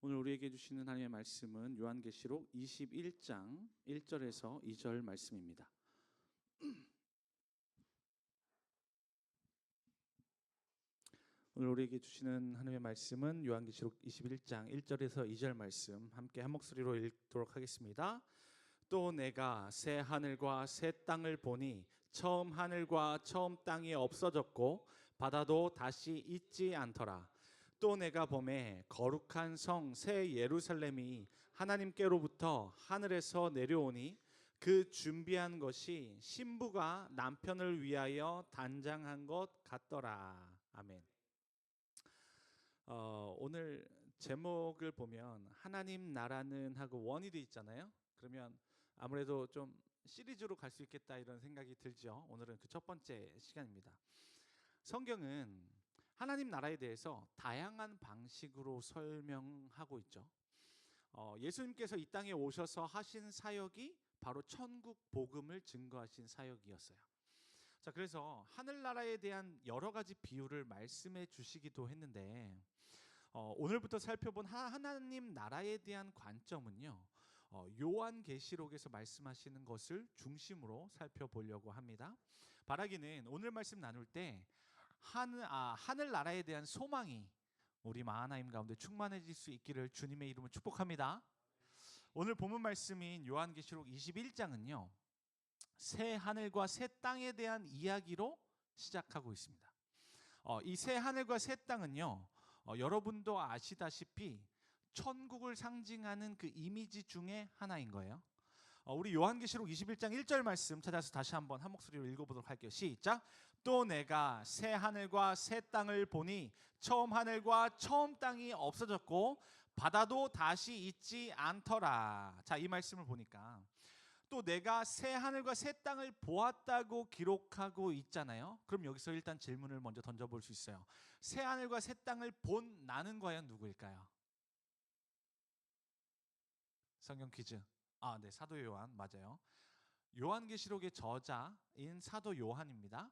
오늘 우리에게 주시는 하나님의 말씀은 요한계시록 21장 1절에서 2절 말씀입니다. 오늘 우리에게 주시는 하나님의 말씀은 요한계시록 21장 1절에서 2절 말씀 함께 한 목소리로 읽도록 하겠습니다. 또 내가 새 하늘과 새 땅을 보니 처음 하늘과 처음 땅이 없어졌고 바다도 다시 있지 않더라. 또 내가 보매 거룩한 성 새 예루살렘이 하나님께로부터 하늘에서 내려오니 그 준비한 것이 신부가 남편을 위하여 단장한 것 같더라. 아멘. 오늘 제목을 보면 하나님 나라는 하고 원이 돼 있잖아요. 그러면 아무래도 좀 시리즈로 갈 수 있겠다 이런 생각이 들죠. 오늘은 그 첫 번째 시간입니다. 성경은 하나님 나라에 대해서 다양한 방식으로 설명하고 있죠. 예수님께서 이 땅에 오셔서 하신 사역이 바로 천국 복음을 증거하신 사역이었어요. 자, 그래서 하늘나라에 대한 여러 가지 비유를 말씀해 주시기도 했는데 오늘부터 살펴본 하나님 나라에 대한 관점은요, 요한계시록에서 말씀하시는 것을 중심으로 살펴보려고 합니다. 바라기는 오늘 말씀 나눌 때 하늘나라에 대한 소망이 우리 마하나임 가운데 충만해질 수 있기를 주님의 이름으로 축복합니다. 오늘 본문 말씀인 요한계시록 21장은요 새 하늘과 새 땅에 대한 이야기로 시작하고 있습니다. 이 새 하늘과 새 땅은요 여러분도 아시다시피 천국을 상징하는 그 이미지 중에 하나인 거예요. 우리 요한계시록 21장 1절 말씀 찾아서 다시 한번 한 목소리로 읽어보도록 할게요. 시작. 또 내가 새 하늘과 새 땅을 보니 처음 하늘과 처음 땅이 없어졌고 바다도 다시 있지 않더라. 자, 이 말씀을 보니까 또 내가 새 하늘과 새 땅을 보았다고 기록하고 있잖아요. 그럼 여기서 일단 질문을 먼저 던져볼 수 있어요. 새 하늘과 새 땅을 본 나는 과연 누구일까요? 성경 퀴즈. 네, 사도 요한 맞아요. 요한계시록의 저자인 사도 요한입니다.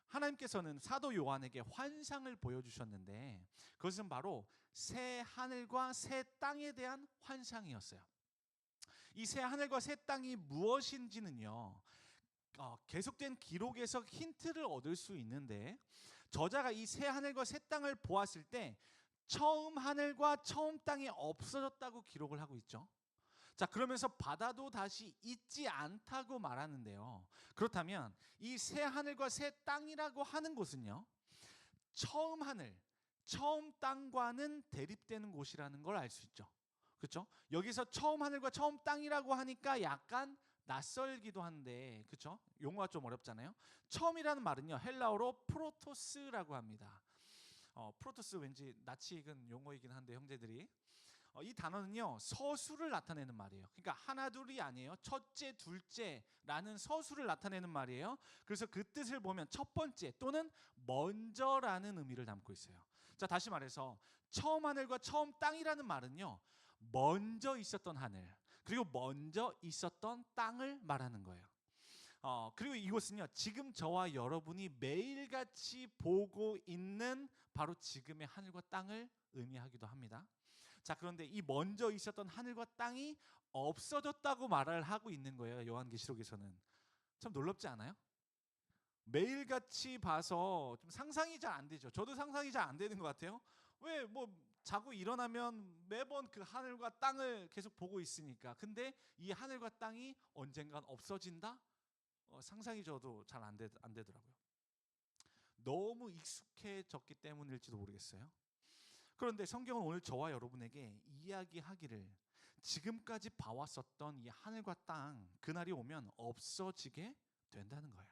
하나님께서는 사도 요한에게 환상을 보여주셨는데 그것은 바로 새 하늘과 새 땅에 대한 환상이었어요. 이 새 하늘과 새 땅이 무엇인지는요 계속된 기록에서 힌트를 얻을 수 있는데 저자가 이 새 하늘과 새 땅을 보았을 때 처음 하늘과 처음 땅이 없어졌다고 기록을 하고 있죠. 자, 그러면서 바다도 다시 있지 않다고 말하는데요. 그렇다면 이 새 하늘과 새 땅이라고 하는 곳은요 처음 하늘, 처음 땅과는 대립되는 곳이라는 걸 알 수 있죠. 그렇죠? 여기서 처음 하늘과 처음 땅이라고 하니까 약간 낯설기도 한데, 그렇죠? 용어가 좀 어렵잖아요. 처음이라는 말은요 헬라어로 프로토스라고 합니다. 프로토스 왠지 낯이 익은 용어이긴 한데 형제들이 이 단어는요 서수를 나타내는 말이에요. 그러니까 하나 둘이 아니에요. 첫째 둘째라는 서수를 나타내는 말이에요. 그래서 그 뜻을 보면 첫 번째 또는 먼저라는 의미를 담고 있어요. 자, 다시 말해서 처음 하늘과 처음 땅이라는 말은요 먼저 있었던 하늘 그리고 먼저 있었던 땅을 말하는 거예요. 그리고 이곳은요 지금 저와 여러분이 매일같이 보고 있는 바로 지금의 하늘과 땅을 의미하기도 합니다. 자, 그런데 이 먼저 있었던 하늘과 땅이 없어졌다고 말을 하고 있는 거예요. 요한계시록에서는. 참 놀랍지 않아요? 매일같이 봐서 좀 상상이 잘 안 되죠. 저도 상상이 잘 안 되는 것 같아요. 왜 자고 일어나면 매번 그 하늘과 땅을 계속 보고 있으니까. 근데 이 하늘과 땅이 언젠간 없어진다? 상상이 저도 잘 안 되더라고요. 너무 익숙해졌기 때문일지도 모르겠어요. 그런데 성경은 오늘 저와 여러분에게 이야기하기를 지금까지 봐왔었던 이 하늘과 땅 그날이 오면 없어지게 된다는 거예요.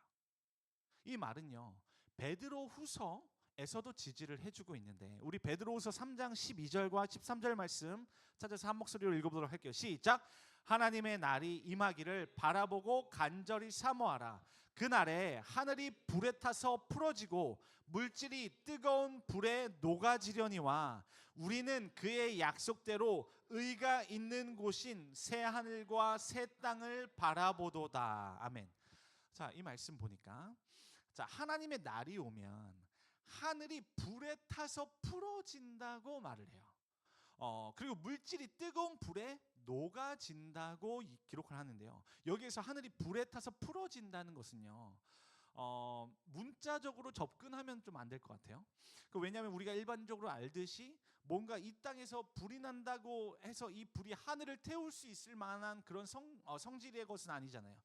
이 말은요 베드로 후서에서도 지지를 해주고 있는데 우리 베드로후서 3장 12절과 13절 말씀 찾아서 한 목소리로 읽어보도록 할게요. 시작. 하나님의 날이 임하기를 바라보고 간절히 사모하라. 그날에 하늘이 불에 타서 풀어지고 물질이 뜨거운 불에 녹아지려니와 우리는 그의 약속대로 의가 있는 곳인 새 하늘과 새 땅을 바라보도다. 아멘. 자, 이 말씀 보니까 자, 하나님의 날이 오면 하늘이 불에 타서 풀어진다고 말을 해요. 그리고 물질이 뜨거운 불에 녹아진다고 기록을 하는데요. 여기에서 하늘이 불에 타서 풀어진다는 것은요. 문자적으로 접근하면 좀 안 될 것 같아요. 왜냐하면 우리가 일반적으로 알듯이 뭔가 이 땅에서 불이 난다고 해서 이 불이 하늘을 태울 수 있을 만한 그런 성질의 것은 아니잖아요.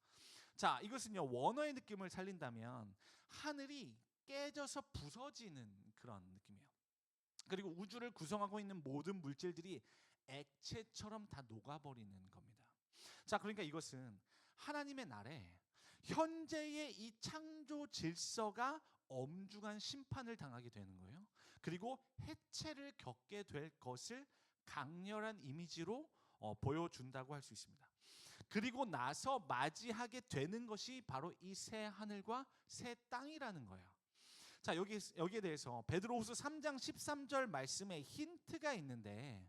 자, 이것은요 원어의 느낌을 살린다면 하늘이 깨져서 부서지는 그런 느낌이에요. 그리고 우주를 구성하고 있는 모든 물질들이 액체처럼 다 녹아버리는 겁니다. 자, 그러니까 이것은 하나님의 날에 현재의 이 창조 질서가 엄중한 심판을 당하게 되는 거예요. 그리고 해체를 겪게 될 것을 강렬한 이미지로 보여준다고 할 수 있습니다. 그리고 나서 맞이하게 되는 것이 바로 이 새 하늘과 새 땅이라는 거예요. 자, 여기에 대해서 베드로후서 3장 13절 말씀에 힌트가 있는데,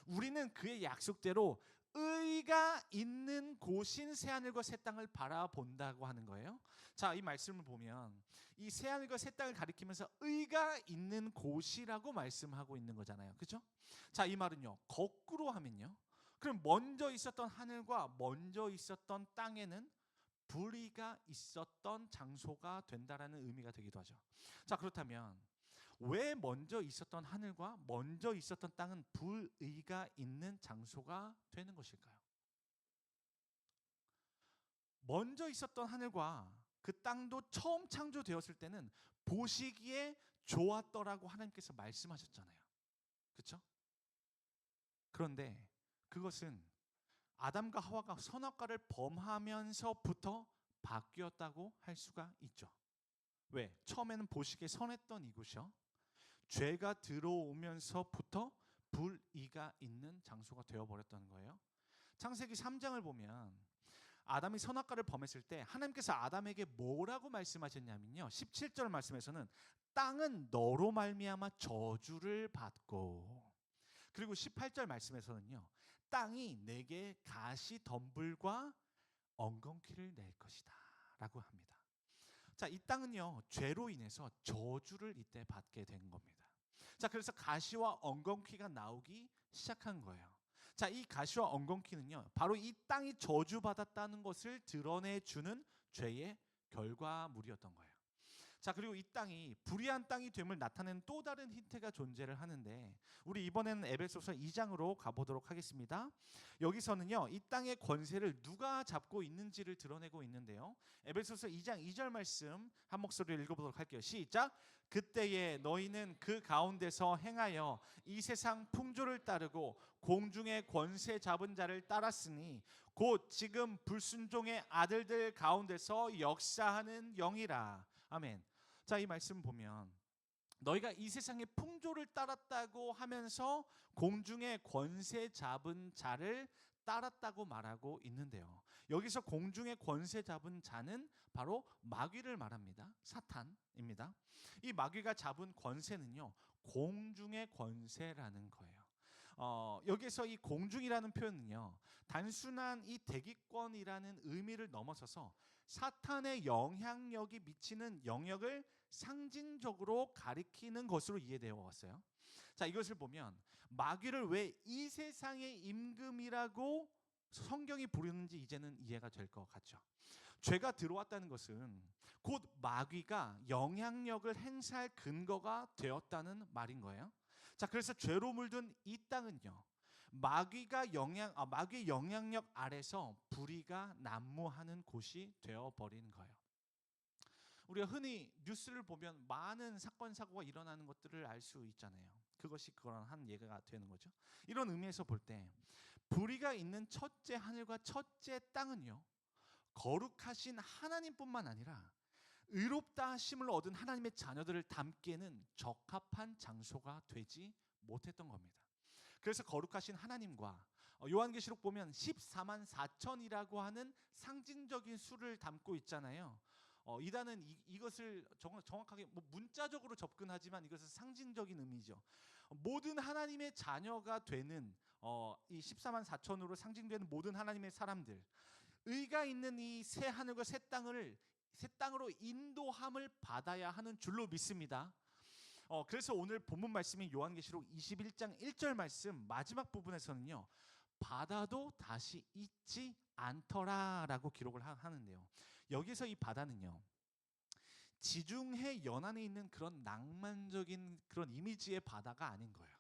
우리는 그의 약속대로 의가 있는 곳인 새하늘과 새 땅을 바라본다고 하는 거예요. 자, 이 말씀을 보면 이 새하늘과 새 땅을 가리키면서 의가 있는 곳이라고 말씀하고 있는 거잖아요. 그렇죠? 자, 이 말은요 거꾸로 하면요, 그럼 먼저 있었던 하늘과 먼저 있었던 땅에는 불의가 있었던 장소가 된다라는 의미가 되기도 하죠. 자, 그렇다면 왜 먼저 있었던 하늘과 먼저 있었던 땅은 불의가 있는 장소가 되는 것일까요? 먼저 있었던 하늘과 그 땅도 처음 창조되었을 때는 보시기에 좋았더라고 하나님께서 말씀하셨잖아요. 그렇죠? 그런데 그것은 아담과 하와가 선악과를 범하면서부터 바뀌었다고 할 수가 있죠. 왜? 처음에는 보시기에 선했던 이곳이요, 죄가 들어오면서부터 불의가 있는 장소가 되어버렸던 거예요. 창세기 3장을 보면 아담이 선악과를 범했을 때 하나님께서 아담에게 뭐라고 말씀하셨냐면요, 17절 말씀에서는 땅은 너로 말미암아 저주를 받고, 그리고 18절 말씀에서는요, 땅이 내게 가시 덤불과 엉겅퀴를 낼 것이다 라고 합니다. 자, 이 땅은요 죄로 인해서 저주를 이때 받게 된 겁니다. 자, 그래서 가시와 엉겅퀴가 나오기 시작한 거예요. 자, 이 가시와 엉겅퀴는요 바로 이 땅이 저주받았다는 것을 드러내주는 죄의 결과물이었던 거예요. 자, 그리고 이 땅이 불의한 땅이 됨을 나타내는 또 다른 힌트가 존재를 하는데, 우리 이번에는 에베소서 2장으로 가보도록 하겠습니다. 여기서는요 이 땅의 권세를 누가 잡고 있는지를 드러내고 있는데요, 에베소서 2장 2절 말씀 한 목소리로 읽어보도록 할게요. 시작. 그때에 너희는 그 가운데서 행하여 이 세상 풍조를 따르고 공중의 권세 잡은 자를 따랐으니 곧 지금 불순종의 아들들 가운데서 역사하는 영이라. 아멘. 자, 이 말씀 보면 너희가 이 세상의 풍조를 따랐다고 하면서 공중의 권세 잡은 자를 따랐다고 말하고 있는데요, 여기서 공중의 권세 잡은 자는 바로 마귀를 말합니다. 사탄입니다. 이 마귀가 잡은 권세는요 공중의 권세라는 거예요. 여기서 이 공중이라는 표현은요 단순한 이 대기권이라는 의미를 넘어서서 사탄의 영향력이 미치는 영역을 상징적으로 가리키는 것으로 이해되어 왔어요. 자, 이것을 보면 마귀를 왜 이 세상의 임금이라고 성경이 부르는지 이제는 이해가 될 것 같죠. 죄가 들어왔다는 것은 곧 마귀가 영향력을 행사할 근거가 되었다는 말인 거예요. 자, 그래서 죄로 물든 이 땅은요 마귀의 영향력 아래서 불의가 난무하는 곳이 되어버린 거예요. 우리가 흔히 뉴스를 보면 많은 사건 사고가 일어나는 것들을 알 수 있잖아요. 그것이 그런 한 예가 되는 거죠. 이런 의미에서 볼 때 불의가 있는 첫째 하늘과 첫째 땅은요 거룩하신 하나님뿐만 아니라 의롭다 하심을 얻은 하나님의 자녀들을 담기에는 적합한 장소가 되지 못했던 겁니다. 그래서 거룩하신 하나님과 요한계시록 보면 14만 4천이라고 하는 상징적인 수를 담고 있잖아요. 이단은 이것을 정확하게 문자적으로 접근하지만 이것은 상징적인 의미죠. 모든 하나님의 자녀가 되는 이 14만 4천으로 상징되는 모든 하나님의 사람들, 의가 있는 이 새 하늘과 새 땅으로 인도함을 받아야 하는 줄로 믿습니다. 그래서 오늘 본문 말씀인 요한계시록 21장 1절 말씀 마지막 부분에서는요, 바다도 다시 있지 않더라라고 기록을 하는데요. 여기서 이 바다는요, 지중해 연안에 있는 그런 낭만적인 그런 이미지의 바다가 아닌 거예요.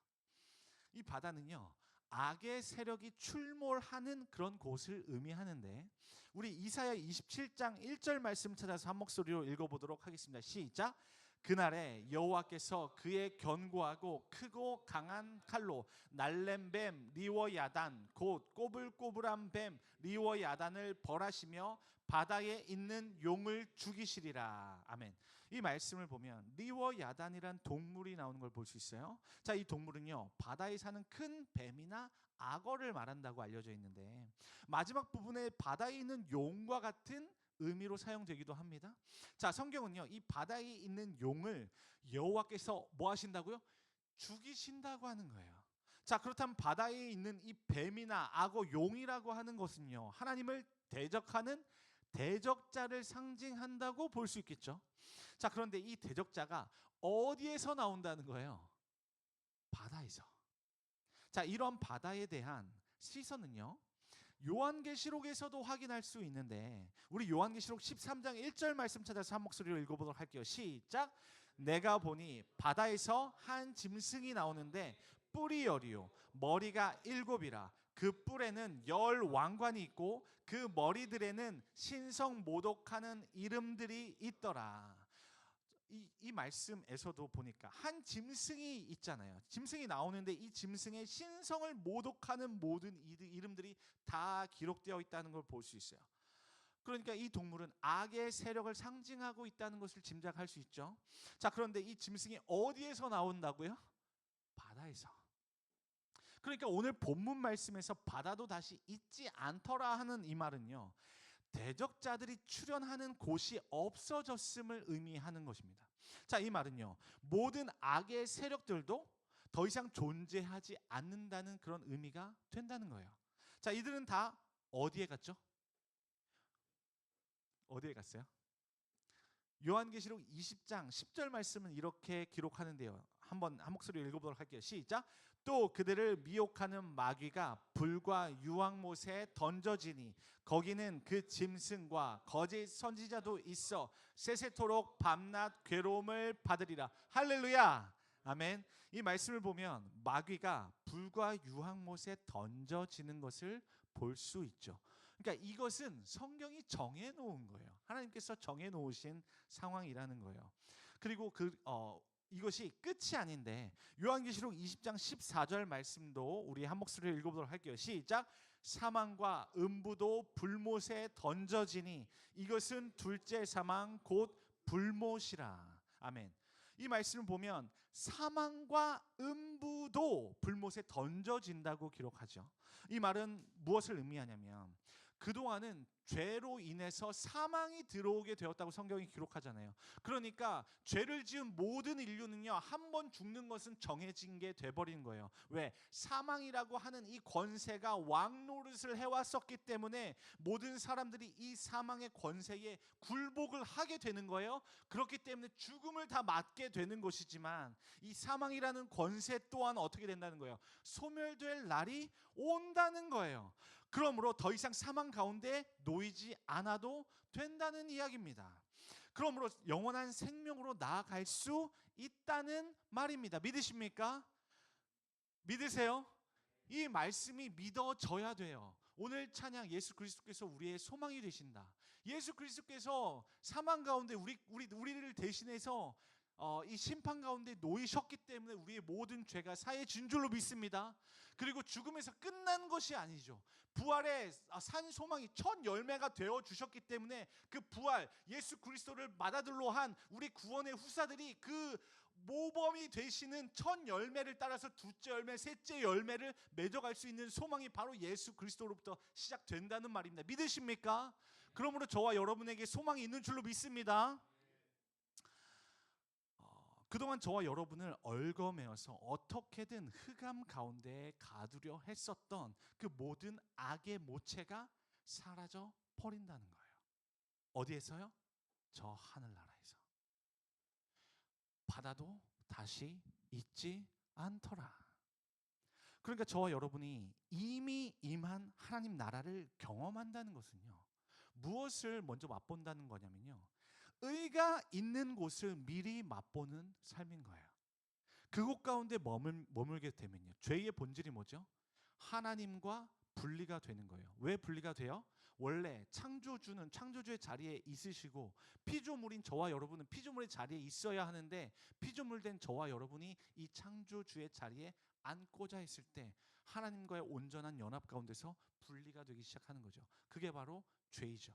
이 바다는요, 악의 세력이 출몰하는 그런 곳을 의미하는데, 우리 이사야 27장 1절 말씀 찾아서 한 목소리로 읽어보도록 하겠습니다. 시작. 그날에 여호와께서 그의 견고하고 크고 강한 칼로 날렘 뱀 리워야단 곧 꼬불꼬불한 뱀 리워야단을 벌하시며 바다에 있는 용을 죽이시리라. 아멘. 이 말씀을 보면 리워야단이란 동물이 나오는 걸 볼 수 있어요. 자, 이 동물은요, 바다에 사는 큰 뱀이나 악어를 말한다고 알려져 있는데, 마지막 부분에 바다에 있는 용과 같은 의미로 사용되기도 합니다. 자, 성경은요, 이 바다에 있는 용을 여호와께서 뭐 하신다고요? 죽이신다고 하는 거예요. 자, 그렇다면 바다에 있는 이 뱀이나 악어, 용이라고 하는 것은요, 하나님을 대적하는 대적자를 상징한다고 볼 수 있겠죠. 자, 그런데 이 대적자가 어디에서 나온다는 거예요? 바다에서. 자, 이런 바다에 대한 시선은요, 요한계시록에서도 확인할 수 있는데, 우리 요한계시록 13장 1절 말씀 찾아서 한 목소리로 읽어보도록 할게요. 시작. 내가 보니 바다에서 한 짐승이 나오는데 뿔이 열이요 머리가 7이라. 그 뿔에는 10왕관이 있고 그 머리들에는 신성 모독하는 이름들이 있더라. 이 말씀에서도 보니까 한 짐승이 있잖아요. 짐승이 나오는데 이 짐승의 신성을 모독하는 모든 이름들이 다 기록되어 있다는 걸 볼 수 있어요. 그러니까 이 동물은 악의 세력을 상징하고 있다는 것을 짐작할 수 있죠. 자, 그런데 이 짐승이 어디에서 나온다고요? 바다에서. 그러니까 오늘 본문 말씀에서 바다도 다시 있지 않더라 하는 이 말은요, 대적자들이 출현하는 곳이 없어졌음을 의미하는 것입니다. 자, 이 말은요, 모든 악의 세력들도 더 이상 존재하지 않는다는 그런 의미가 된다는 거예요. 자, 이들은 다 어디에 갔죠? 어디에 갔어요? 요한계시록 20장 10절 말씀은 이렇게 기록하는데요. 한번 한 목소리로 읽어보도록 할게요. 시작. 또 그들을 미혹하는 마귀가 불과 유황못에 던져지니 거기는 그 짐승과 거짓 선지자도 있어 세세토록 밤낮 괴로움을 받으리라. 할렐루야. 아멘. 이 말씀을 보면 마귀가 불과 유황못에 던져지는 것을 볼 수 있죠. 그러니까 이것은 성경이 정해놓은 거예요. 하나님께서 정해놓으신 상황이라는 거예요. 그리고 이것이 끝이 아닌데 요한계시록 20장 14절 말씀도 우리 한 목소리로 읽어보도록 할게요. 시작. 사망과 음부도 불못에 던져지니 이것은 둘째 사망 곧 불못이라. 아멘. 이 말씀을 보면 사망과 음부도 불못에 던져진다고 기록하죠. 이 말은 무엇을 의미하냐면 그동안은 죄로 인해서 사망이 들어오게 되었다고 성경이 기록하잖아요. 그러니까 죄를 지은 모든 인류는요, 한 번 죽는 것은 정해진 게 돼버린 거예요. 왜? 사망이라고 하는 이 권세가 왕노릇을 해왔었기 때문에 모든 사람들이 이 사망의 권세에 굴복을 하게 되는 거예요. 그렇기 때문에 죽음을 다 맞게 되는 것이지만 이 사망이라는 권세 또한 어떻게 된다는 거예요? 소멸될 날이 온다는 거예요. 그러므로 더 이상 사망 가운데 놓이지 않아도 된다는 이야기입니다. 그러므로 영원한 생명으로 나아갈 수 있다는 말입니다. 믿으십니까? 믿으세요? 이 말씀이 믿어져야 돼요. 오늘 찬양 예수 그리스도께서 우리의 소망이 되신다. 예수 그리스도께서 사망 가운데 우리를 대신해서 이 심판 가운데 놓이셨기 때문에 우리의 모든 죄가 사해진 줄로 믿습니다. 그리고 죽음에서 끝난 것이 아니죠. 부활의 산 소망이 첫 열매가 되어 주셨기 때문에 그 부활 예수 그리스도를 맏아들로 한 우리 구원의 후사들이 그 모범이 되시는 첫 열매를 따라서 둘째 열매, 셋째 열매를 맺어갈 수 있는 소망이 바로 예수 그리스도로부터 시작된다는 말입니다. 믿으십니까? 그러므로 저와 여러분에게 소망이 있는 줄로 믿습니다. 그동안 저와 여러분을 얽어매어서 어떻게든 흑암 가운데에 가두려 했었던 그 모든 악의 모체가 사라져 버린다는 거예요. 어디에서요? 저 하늘나라에서. 바다도 다시 잊지 않더라. 그러니까 저와 여러분이 이미 임한 하나님 나라를 경험한다는 것은요, 무엇을 먼저 맛본다는 거냐면요, 의가 있는 곳을 미리 맛보는 삶인 거예요. 그곳 가운데 머물게 되면요, 죄의 본질이 뭐죠? 하나님과 분리가 되는 거예요. 왜 분리가 돼요? 원래 창조주는 창조주의 자리에 있으시고 피조물인 저와 여러분은 피조물의 자리에 있어야 하는데, 피조물된 저와 여러분이 이 창조주의 자리에 앉고자 했을 때 하나님과의 온전한 연합 가운데서 분리가 되기 시작하는 거죠. 그게 바로 죄이죠.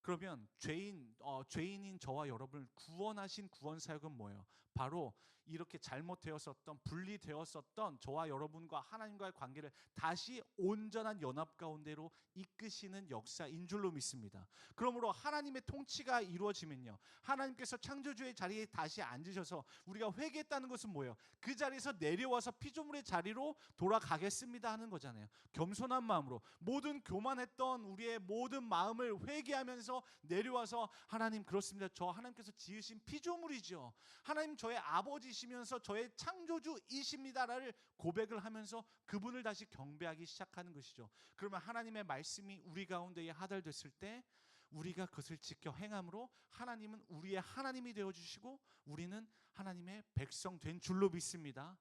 그러면 죄인인 저와 여러분을 구원하신 구원 사역은 뭐예요? 바로 이렇게 잘못되었었던, 분리되었었던 저와 여러분과 하나님과의 관계를 다시 온전한 연합 가운데로 이끄시는 역사인 줄로 믿습니다. 그러므로 하나님의 통치가 이루어지면요, 하나님께서 창조주의 자리에 다시 앉으셔서 우리가 회개했다는 것은 뭐예요? 그 자리에서 내려와서 피조물의 자리로 돌아가겠습니다 하는 거잖아요. 겸손한 마음으로 모든 교만했던 우리의 모든 마음을 회개하면서 내려와서, 하나님 그렇습니다, 저 하나님께서 지으신 피조물이죠, 하나님 저의 아버지시면서 저의 창조주이십니다를 고백을 하면서 그분을 다시 경배하기 시작하는 것이죠. 그러면 하나님의 말씀이 우리 가운데에 하달됐을 때 우리가 그것을 지켜 행함으로 하나님은 우리의 하나님이 되어주시고 우리는 하나님의 백성 된 줄로 믿습니다.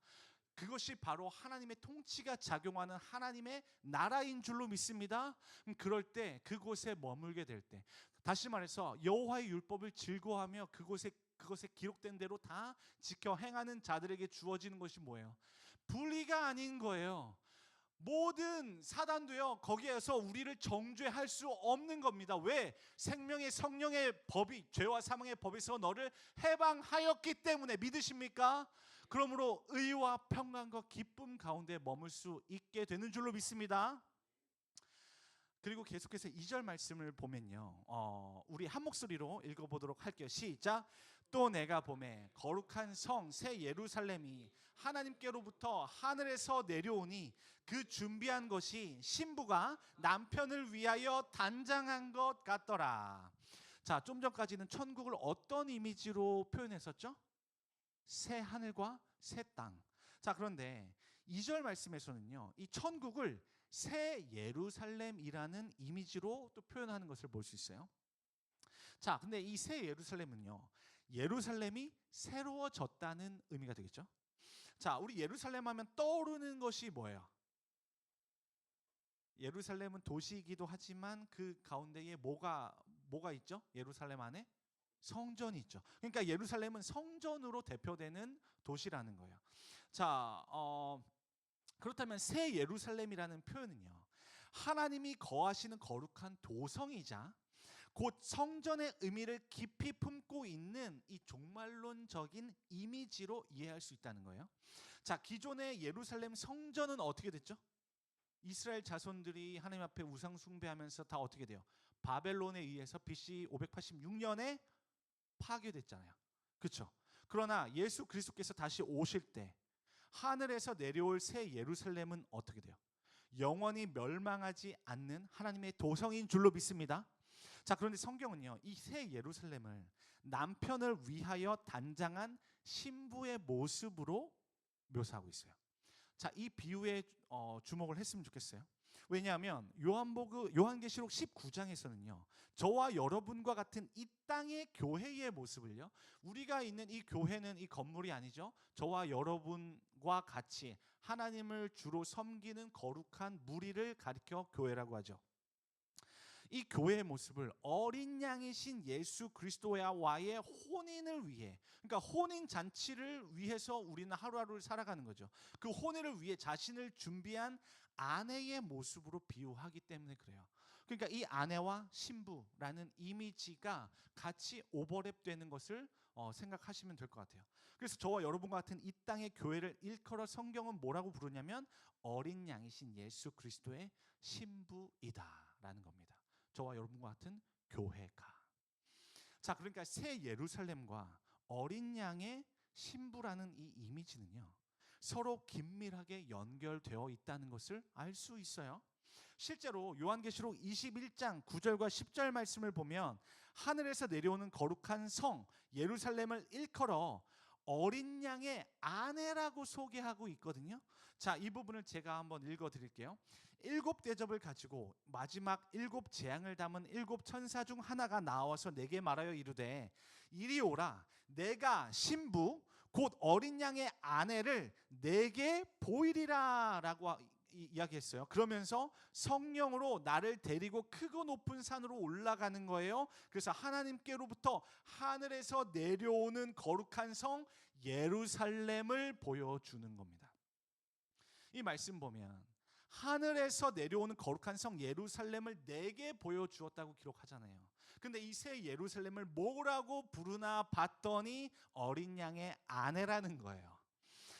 그것이 바로 하나님의 통치가 작용하는 하나님의 나라인 줄로 믿습니다. 그럴 때, 그곳에 머물게 될 때, 다시 말해서 여호와의 율법을 즐거워하며 그것에 기록된 대로 다 지켜 행하는 자들에게 주어지는 것이 뭐예요? 불의가 아닌 거예요. 모든 사단도요, 거기에서 우리를 정죄할 수 없는 겁니다. 왜? 생명의 성령의 법이, 죄와 사망의 법에서 너를 해방하였기 때문에. 믿으십니까? 그러므로 의와 평강과 기쁨 가운데 머물 수 있게 되는 줄로 믿습니다. 그리고 계속해서 2절 말씀을 보면요, 우리 한 목소리로 읽어보도록 할게요. 시작. 또 내가 보매 거룩한 성 새 예루살렘이 하나님께로부터 하늘에서 내려오니 그 준비한 것이 신부가 남편을 위하여 단장한 것 같더라. 자, 좀 전까지는 천국을 어떤 이미지로 표현했었죠? 새 하늘과 새 땅. 자, 그런데 2절 말씀에서는요, 이 천국을 새 예루살렘이라는 이미지로 또 표현하는 것을 볼 수 있어요. 자, 근데 이 새 예루살렘은요, 예루살렘이 새로워졌다는 의미가 되겠죠. 자, 우리 예루살렘 하면 떠오르는 것이 뭐예요? 예루살렘은 도시이기도 하지만 그 가운데에 뭐가 있죠? 예루살렘 안에 성전이 있죠. 그러니까 예루살렘은 성전으로 대표되는 도시라는 거예요. 자, 그렇다면 새 예루살렘이라는 표현은요, 하나님이 거하시는 거룩한 도성이자 곧 성전의 의미를 깊이 품고 있는 이 종말론적인 이미지로 이해할 수 있다는 거예요. 자, 기존의 예루살렘 성전은 어떻게 됐죠? 이스라엘 자손들이 하나님 앞에 우상 숭배하면서 다 어떻게 돼요? 바벨론에 의해서 BC 586년에 파괴됐잖아요. 그렇죠? 그러나 예수 그리스도께서 다시 오실 때 하늘에서 내려올 새 예루살렘은 어떻게 돼요? 영원히 멸망하지 않는 하나님의 도성인 줄로 믿습니다. 자, 그런데 성경은요, 이 새 예루살렘을 남편을 위하여 단장한 신부의 모습으로 묘사하고 있어요. 자, 이 비유에 주목을 했으면 좋겠어요. 왜냐하면 요한계시록 19장에서는요, 저와 여러분과 같은 이 땅의 교회의 모습을요, 우리가 있는 이 교회는 이 건물이 아니죠, 저와 여러분과 같이 하나님을 주로 섬기는 거룩한 무리를 가리켜 교회라고 하죠. 이 교회의 모습을 어린 양이신 예수 그리스도와의 혼인을 위해, 그러니까 혼인 잔치를 위해서 우리는 하루하루를 살아가는 거죠. 그 혼인을 위해 자신을 준비한 아내의 모습으로 비유하기 때문에 그래요. 그러니까 이 아내와 신부라는 이미지가 같이 오버랩되는 것을 생각하시면 될 것 같아요. 그래서 저와 여러분과 같은 이 땅의 교회를 일컬어 성경은 뭐라고 부르냐면 어린 양이신 예수 그리스도의 신부이다라는 겁니다. 저와 여러분과 같은 교회가. 자, 그러니까 새 예루살렘과 어린 양의 신부라는 이 이미지는요, 서로 긴밀하게 연결되어 있다는 것을 알 수 있어요. 실제로 요한계시록 21장 9절과 10절 말씀을 보면 하늘에서 내려오는 거룩한 성 예루살렘을 일컬어 어린 양의 아내라고 소개하고 있거든요. 자, 이 부분을 제가 한번 읽어 드릴게요. 일곱 대접을 가지고 마지막 일곱 재앙을 담은 일곱 천사 중 하나가 나와서 내게 말하여 이르되 이리 오라. 내가 신부 곧 어린 양의 아내를 내게 보이리라라고 이야기했어요. 그러면서 성령으로 나를 데리고 크고 높은 산으로 올라가는 거예요. 그래서 하나님께로부터 하늘에서 내려오는 거룩한 성 예루살렘을 보여주는 겁니다. 이 말씀 보면 하늘에서 내려오는 거룩한 성 예루살렘을 내게 보여주었다고 기록하잖아요. 근데 이 새 예루살렘을 뭐라고 부르나 봤더니 어린 양의 아내라는 거예요.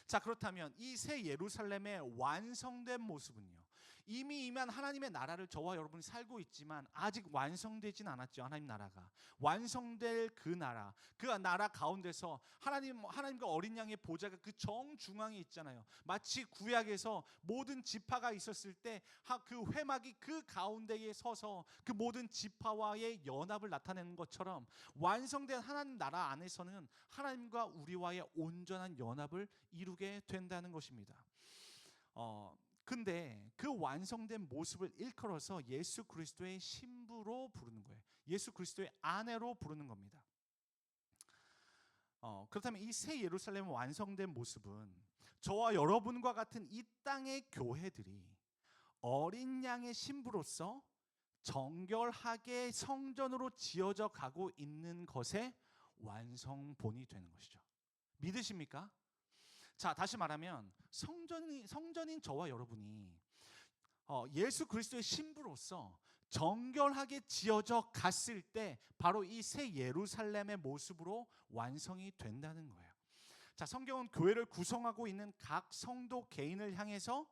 자, 그렇다면 이 새 예루살렘의 완성된 모습은요, 이미 임한 하나님의 나라를 저와 여러분이 살고 있지만 아직 완성되진 않았죠. 하나님 나라가 완성될 그 나라 가운데서 하나님과 어린 양의 보좌가 그 정중앙에 있잖아요. 마치 구약에서 모든 지파가 있었을 때 그 회막이 그 가운데에 서서 그 모든 지파와의 연합을 나타내는 것처럼 완성된 하나님 나라 안에서는 하나님과 우리와의 온전한 연합을 이루게 된다는 것입니다. 근데 그 완성된 모습을 일컬어서 예수 그리스도의 신부로 부르는 거예요. 예수 그리스도의 아내로 부르는 겁니다. 그렇다면 이 새 예루살렘의 완성된 모습은 저와 여러분과 같은 이 땅의 교회들이 어린 양의 신부로서 정결하게 성전으로 지어져 가고 있는 것의 완성본이 되는 것이죠. 믿으십니까? 자, 다시 말하면 성전인 저와 여러분이 예수 그리스도의 신부로서 정결하게 지어져 갔을 때 바로 이 새 예루살렘의 모습으로 완성이 된다는 거예요. 자, 성경은 교회를 구성하고 있는 각 성도 개인을 향해서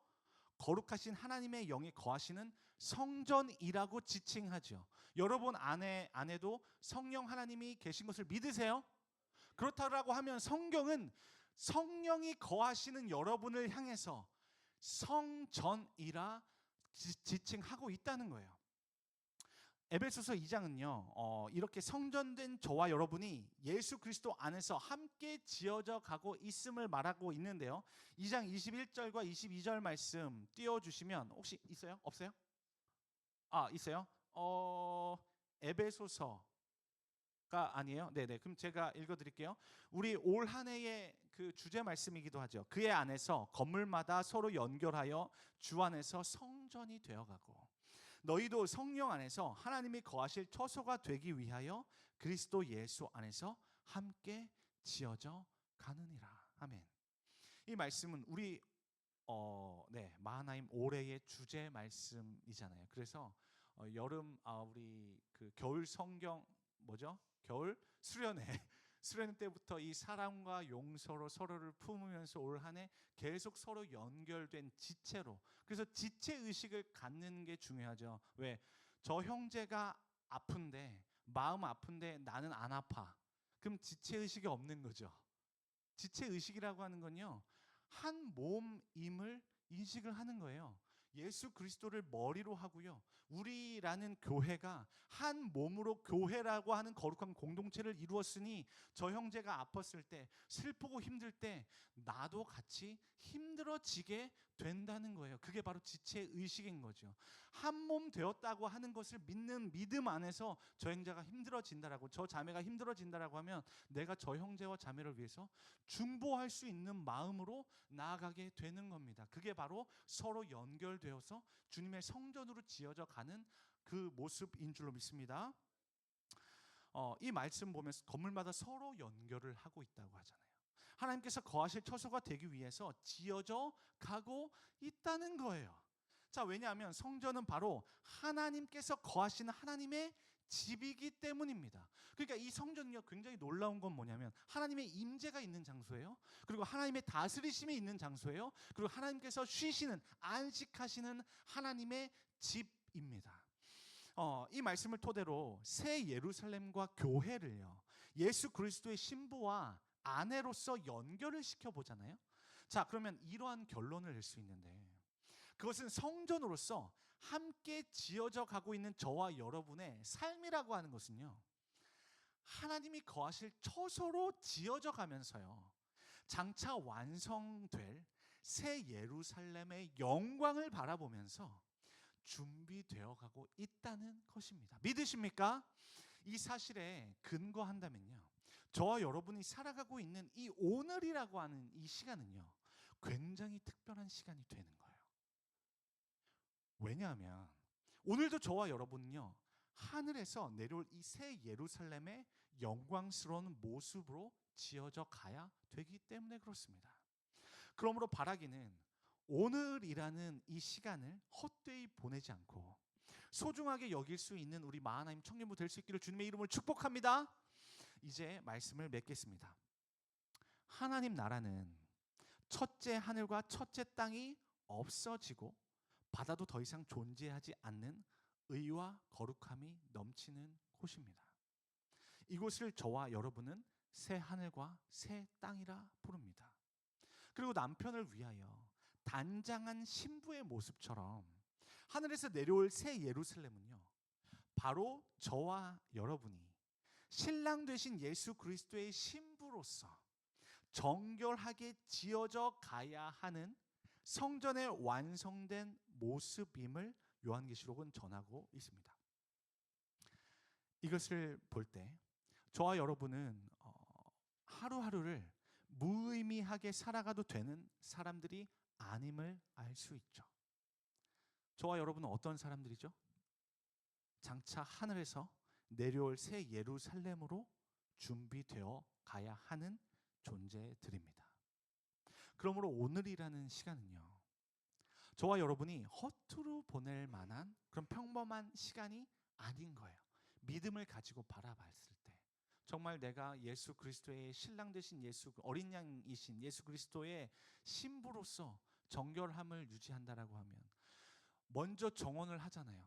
거룩하신 하나님의 영이 거하시는 성전이라고 지칭하죠. 여러분 안에도 성령 하나님이 계신 것을 믿으세요? 그렇다고 하면 성경은 성령이 거하시는 여러분을 향해서 성전이라 지칭하고 있다는 거예요. 에베소서 2장은요, 이렇게 성전된 저와 여러분이 예수 그리스도 안에서 함께 지어져 가고 있음을 말하고 있는데요. 2장 21절과 22절 말씀 띄워주시면 혹시 있어요? 없어요? 있어요? 에베소서가 아니에요? 네네. 그럼 제가 읽어드릴게요. 우리 올 한 해의 그 주제 말씀이기도 하죠. 그의 안에서 건물마다 서로 연결하여 주 안에서 성전이 되어가고 너희도 성령 안에서 하나님이 거하실 처소가 되기 위하여 그리스도 예수 안에서 함께 지어져 가느니라. 아멘. 이 말씀은 우리 마하나임 올해의 주제 말씀이잖아요. 그래서 여름 우리 그 겨울 성경 겨울 수련회 때부터 이 사랑과 용서로 서로를 품으면서 올 한 해 계속 서로 연결된 지체로, 그래서 지체 의식을 갖는 게 중요하죠. 왜? 저 형제가 아픈데, 마음 아픈데 나는 안 아파. 그럼 지체 의식이 없는 거죠. 지체 의식이라고 하는 건요, 한 몸임을 인식을 하는 거예요. 예수 그리스도를 머리로 하고요, 우리라는 교회가 한 몸으로 교회라고 하는 거룩한 공동체를 이루었으니 저 형제가 아팠을 때, 슬프고 힘들 때 나도 같이 힘들어지게 된다는 거예요. 그게 바로 지체 의식인 거죠. 한 몸 되었다고 하는 것을 믿는 믿음 안에서 저 형제가 힘들어진다라고, 저 자매가 힘들어진다라고 하면 내가 저 형제와 자매를 위해서 중보할 수 있는 마음으로 나아가게 되는 겁니다. 그게 바로 서로 연결되어서 주님의 성전으로 지어져 가는 그 모습인 줄로 믿습니다. 이 말씀 보면 건물마다 서로 연결을 하고 있다고 하잖아요. 하나님께서 거하실 처소가 되기 위해서 지어져 가고 있다는 거예요. 자, 왜냐하면 성전은 바로 하나님께서 거하시는 하나님의 집이기 때문입니다. 그러니까 이 성전은요, 굉장히 놀라운 건 뭐냐면 하나님의 임재가 있는 장소예요. 그리고 하나님의 다스리심이 있는 장소예요. 그리고 하나님께서 쉬시는, 안식하시는 하나님의 집입니다. 이 말씀을 토대로 새 예루살렘과 교회를요, 예수 그리스도의 신부와 아내로서 연결을 시켜보잖아요. 자, 그러면 이러한 결론을 낼 수 있는데, 그것은 성전으로서 함께 지어져 가고 있는 저와 여러분의 삶이라고 하는 것은요, 하나님이 거하실 처소로 지어져 가면서요, 장차 완성될 새 예루살렘의 영광을 바라보면서 준비되어 가고 있다는 것입니다. 믿으십니까? 이 사실에 근거한다면요, 저와 여러분이 살아가고 있는 이 오늘이라고 하는 이 시간은요, 굉장히 특별한 시간이 되는 거예요. 왜냐하면 오늘도 저와 여러분은요, 하늘에서 내려올 이 새 예루살렘의 영광스러운 모습으로 지어져 가야 되기 때문에 그렇습니다. 그러므로 바라기는 오늘이라는 이 시간을 헛되이 보내지 않고 소중하게 여길 수 있는 우리 마하나임 청년부 될 수 있기를 주님의 이름으로 축복합니다. 이제 말씀을 맺겠습니다. 하나님 나라는 첫째 하늘과 첫째 땅이 없어지고 바다도 더 이상 존재하지 않는 의와 거룩함이 넘치는 곳입니다. 이곳을 저와 여러분은 새 하늘과 새 땅이라 부릅니다. 그리고 남편을 위하여 단장한 신부의 모습처럼 하늘에서 내려올 새 예루살렘은요, 바로 저와 여러분이 신랑 되신 예수 그리스도의 신부로서 정결하게 지어져 가야 하는 성전의 완성된 모습임을 요한계시록은 전하고 있습니다. 이것을 볼 때 저와 여러분은 하루하루를 무의미하게 살아가도 되는 사람들이 아님을 알 수 있죠. 저와 여러분은 어떤 사람들이죠? 장차 하늘에서 내려올 새 예루살렘으로 준비되어 가야 하는 존재들입니다. 그러므로 오늘이라는 시간은요, 저와 여러분이 허투루 보낼 만한 그런 평범한 시간이 아닌 거예요. 믿음을 가지고 바라봤을 때 정말 내가 예수 그리스도의 신랑 되신 어린 양이신 예수 그리스도의 신부로서 정결함을 유지한다라고 하면 먼저 정원을 하잖아요.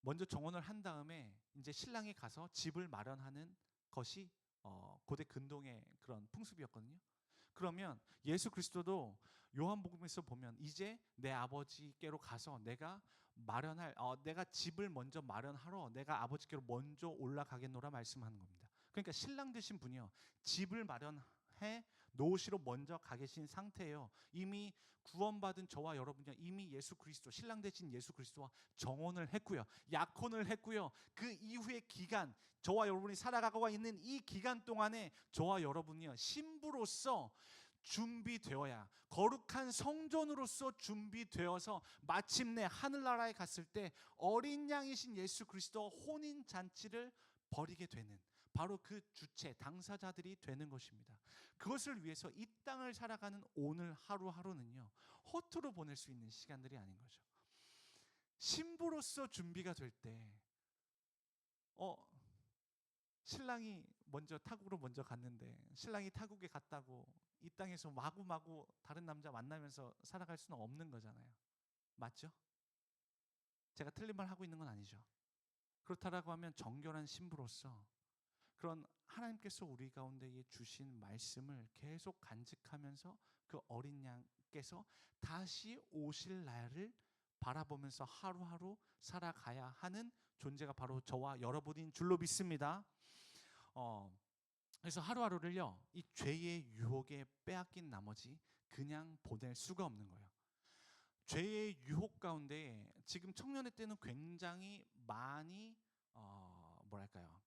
먼저 정원을 한 다음에 이제 신랑이 가서 집을 마련하는 것이 고대 근동의 그런 풍습이었거든요. 그러면 예수 그리스도도 요한복음에서 보면 이제 내 아버지께로 가서 내가 집을 먼저 마련하러 내가 아버지께로 먼저 올라가겠노라 말씀하는 겁니다. 그러니까 신랑 되신 분이요, 집을 마련해 놓으시러 먼저 가 계신 상태예요. 이미 구원받은 저와 여러분이 이미 예수 그리스도, 신랑 되신 예수 그리스도와 정혼을 했고요, 약혼을 했고요. 그 이후의 기간, 저와 여러분이 살아가고 있는 이 기간 동안에 저와 여러분이요, 신부로서 준비되어야, 거룩한 성전으로서 준비되어서 마침내 하늘나라에 갔을 때 어린 양이신 예수 그리스도 혼인 잔치를 벌이게 되는, 바로 그 주체, 당사자들이 되는 것입니다. 그것을 위해서 이 땅을 살아가는 오늘 하루하루는요, 허투루 보낼 수 있는 시간들이 아닌 거죠. 신부로서 준비가 될 때 신랑이 타국으로 먼저 갔는데 신랑이 타국에 갔다고 이 땅에서 마구마구 다른 남자 만나면서 살아갈 수는 없는 거잖아요. 맞죠? 제가 틀린 말 하고 있는 건 아니죠. 그렇다라고 하면 정결한 신부로서 그런 하나님께서 우리 가운데에 주신 말씀을 계속 간직하면서 그 어린 양께서 다시 오실 날을 바라보면서 하루하루 살아가야 하는 존재가 바로 저와 여러분인 줄로 믿습니다. 그래서 하루하루를요, 이 죄의 유혹에 빼앗긴 나머지 그냥 보낼 수가 없는 거예요. 죄의 유혹 가운데 지금 청년의 때는 굉장히 많이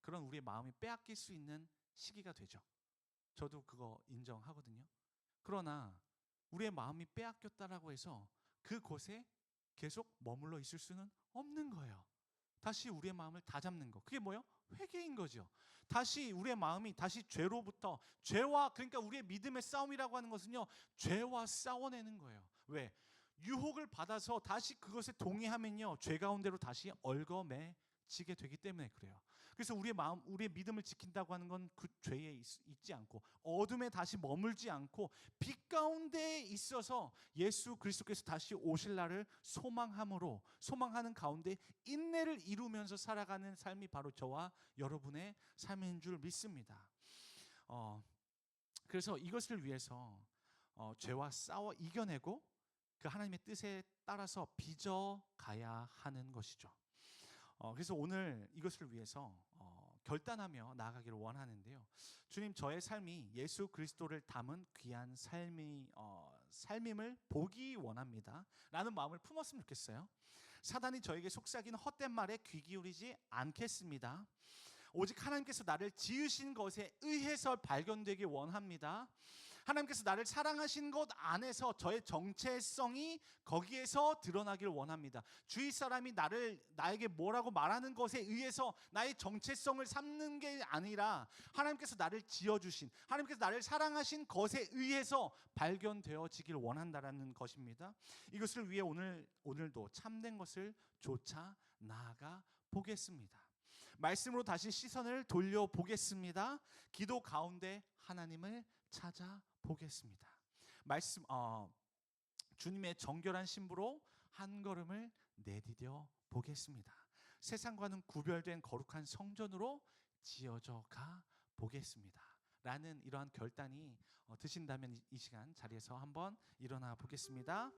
그런 우리의 마음이 빼앗길 수 있는 시기가 되죠. 저도 그거 인정하거든요. 그러나 우리의 마음이 빼앗겼다라고 해서 그곳에 계속 머물러 있을 수는 없는 거예요. 다시 우리의 마음을 다잡는 거, 그게 뭐예요? 회개인 거죠. 다시 우리의 마음이 다시 죄로부터, 그러니까 우리의 믿음의 싸움이라고 하는 것은요, 죄와 싸워내는 거예요. 왜? 유혹을 받아서 다시 그것에 동의하면요, 죄 가운데로 다시 얽어매지게 되기 때문에 그래요. 그래서 우리의 믿음을 지킨다고 하는 건 그 죄에 있지 않고 어둠에 다시 머물지 않고 빛 가운데 있어서 예수 그리스도께서 다시 오실 날을 소망하는 가운데 인내를 이루면서 살아가는 삶이 바로 저와 여러분의 삶인 줄 믿습니다. 그래서 이것을 위해서 죄와 싸워 이겨내고 그 하나님의 뜻에 따라서 빚어가야 하는 것이죠. 그래서 오늘 이것을 위해서 결단하며 나아가기를 원하는데요. 주님, 저의 삶이 예수 그리스도를 담은 귀한 삶임을 보기 원합니다 라는 마음을 품었으면 좋겠어요. 사단이 저에게 속삭이는 헛된 말에 귀 기울이지 않겠습니다. 오직 하나님께서 나를 지으신 것에 의해서 발견되기 원합니다. 하나님께서 나를 사랑하신 것 안에서 저의 정체성이 거기에서 드러나길 원합니다. 주위 사람이 나에게 뭐라고 말하는 것에 의해서 나의 정체성을 삼는 게 아니라 하나님께서 나를 지어주신, 하나님께서 나를 사랑하신 것에 의해서 발견되어지길 원한다라는 것입니다. 이것을 위해 오늘도 참된 것을 쫓아 나아가 보겠습니다. 말씀으로 다시 시선을 돌려보겠습니다. 기도 가운데 하나님을 찾아보겠습니다. 주님의 정결한 신부로 한 걸음을 내디뎌 보겠습니다. 세상과는 구별된 거룩한 성전으로 지어져 가 보겠습니다 라는 이러한 결단이 드신다면 이 시간 자리에서 한번 일어나 보겠습니다.